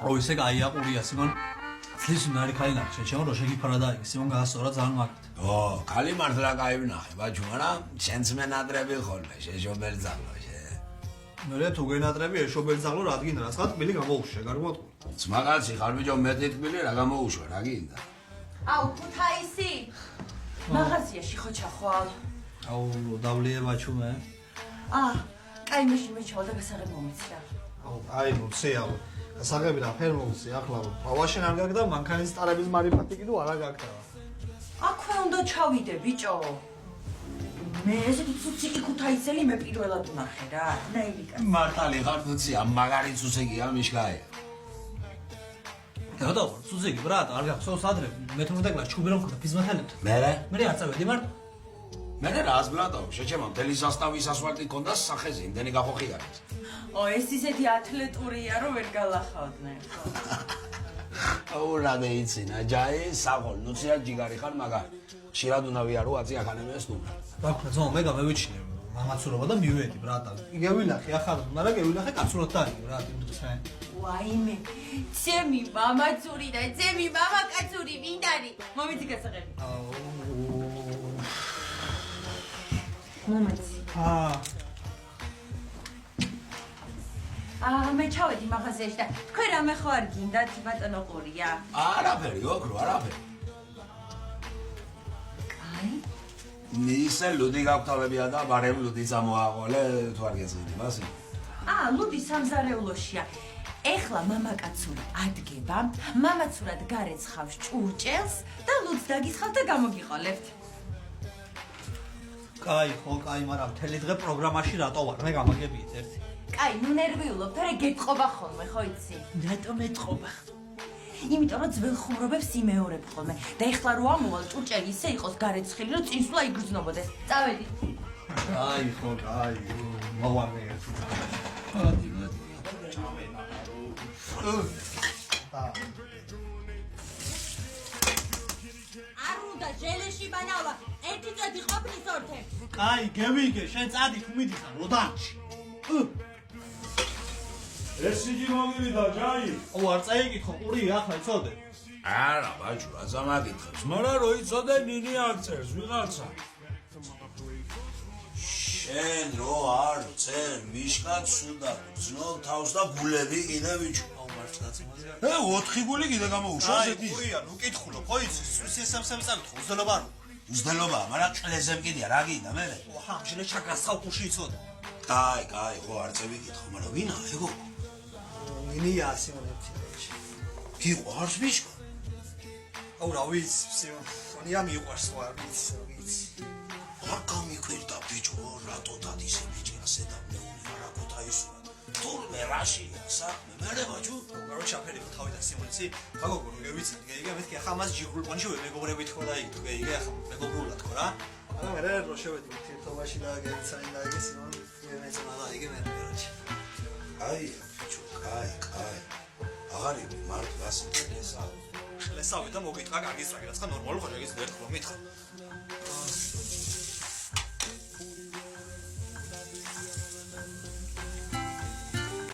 ო ისე გაია ყურია სიმონ წლის უნარი ხალი ნახე ჩემო რო შეგიფარა და სიმონ გაასწორა ძალიან მაგით ო ხალი მართლა კაი ვნახე ბაჭო მაგრამ შენც მენატრები ხოლმე შეშობელ ზაღლო მე თუ გენატრები ეშობელ ზაღლო რა გინდა რა თბილი გამოუშე გარკვეულ ძმაღალში ხარ ბიჭო მეტი თბილი რა გამოუშვა რა გინდა აუ ქუთაისი მაღაზიაში ხო ჩახვალ აუ დავლია ბაჭო მე კაი მაშინ მე ჩავალ და გასაღებ მომეცია აუ აი მოცეავ გასაღები რა ფერ მომცე ახლა ავაშენ არ გაგდა მანქანის ტარების მარიფათი კიდო არა გაგდა აქვე უნდა ჩავიდე ბიჭო მე ესეთი ცუციკი ქუთაისელი მე პირველად ვნახე რა ნაირიკა მართალი ხარ თუცია მაგარი ცუციკია მიშკაია რა დავა ცუციკი ბრატ არ გახსოვს ადრე მე-18 კლასში ჩუბი რომ ხდა ფიზმათელებთან მე არ წავედი მარტო მე რას ბრატო შეჩემო მთელი სასტავის ასფალტი ქონდა სახეზე იმდენი გახოხიარეს ო ეს ისეთი ათლეტურია რომ ვერ გალახავდნენ აუ რა მეიცინა ჯაი საღოლ ნუცია ჯიგარი ხარ მაგარი ხშირად უნდა ვიარო აწი ახანემეს ნუ ბაქნა ძმა მე გამევიჩინე მამაცურობა და მივედი ბრატა გევინახე ახლა მაგრამ გევინახე კაცურად დაიგე რა იმდრე ვაიმე ჩემი მამაცური და ჩემი მამაკაცური მინდარი მომიცი გასაღები მომიცი მე ჩავედი მაღაზიაში და თქვენ რამე ხო არ გინდათ ბატონო ყურია არაფერი ოქრო არაფერი ისე ლუდი გავთავებია და ბარემ ლუდი წამოაყოლე თუ არ გეძინი მასი ლუდი სამზარეულოშია ეხლა მამაკაცური ადგება მამაცურად გარეცხავს ჭურჭელს და ლუდს დაგისხავთ და გამოგიყოლებთ კაი ხო კაი მაგრამ მთელი დღე პროგრამაში რატო ვარ მე გამაგებიეთ ერთი კაი ნუ ნერვიულობ თორე გეტყობა ხოლმე ხო იცი რატომ ეტყობა იმიტომ რომ ძველ ხუმრობებს იმეორებ ხოლმე და ეხლა რო ამოვალ ჭურჭელი ისე იყოს გარეცხილი რომ წინსვლა იგრძნობოდეს წავედი კაი ხო კაი მოვამე არ უნდა ჟელეში ბანავა ერთი წუთი ყოფნის ორთე კაი გევიგე შენ წადი თუ მიდიხარ ოდანში ეს იგი მოგივიდა ჯაი ო არ წაიკითხო ყური ახლა იცოდე არა ბაჭო რა ზამაკითხებს მაგრამ რო იცოდე ნინი არ წერს ვიღაცა შენ რო არ წერ მიშკაც სუდა ძნოლ თავს და გულები კიდე ვიჩო აუ მართლა ძმაზე 4 გული კიდე გამოუშვა ზეთი ყურია ნუ კითხულო ხო იცი სესამსამი წავით უზდელობა რო უზდელობა მაგრამ ყლეზე მკიდია რა გინდა მე ო ხამშილე ჩაგასხავ ხუში იცოდე კაი ხო არ წევიკითხო მაგრამ ვინა ეგო ნინია სიმონეთი გიყვარს მიშკა აუ რა ვიცი სიმონია მიყვარს ხო არ ვიცი რა გამიქვირდა ბიჭო რატო დადისე ბიჭი ასე და მეუნე რა ქუთაისურა თურმე რაშია საქმე მე ბაჭო გაროჩა ფერი თავიდან სიმონიცი გაგოგო რო ვიცი გეიგე მეთქი ახლა მას ჯიგრულ პონში მეგობრებით ხო და იქ გეიგე ახლა მეგობრულად ხო რა მაგრამ მე რო შევედი თირთობაში და გეცანი და იგე სიმონ მეცანა და იგე მე გაროჩა აი ბიჭო კაი აღარი მართლაც ესა შესავე და მოგიტყა კარგი სწრაფი რაცა ნორმალურ ხოჭაგის ერთ რომ მითხა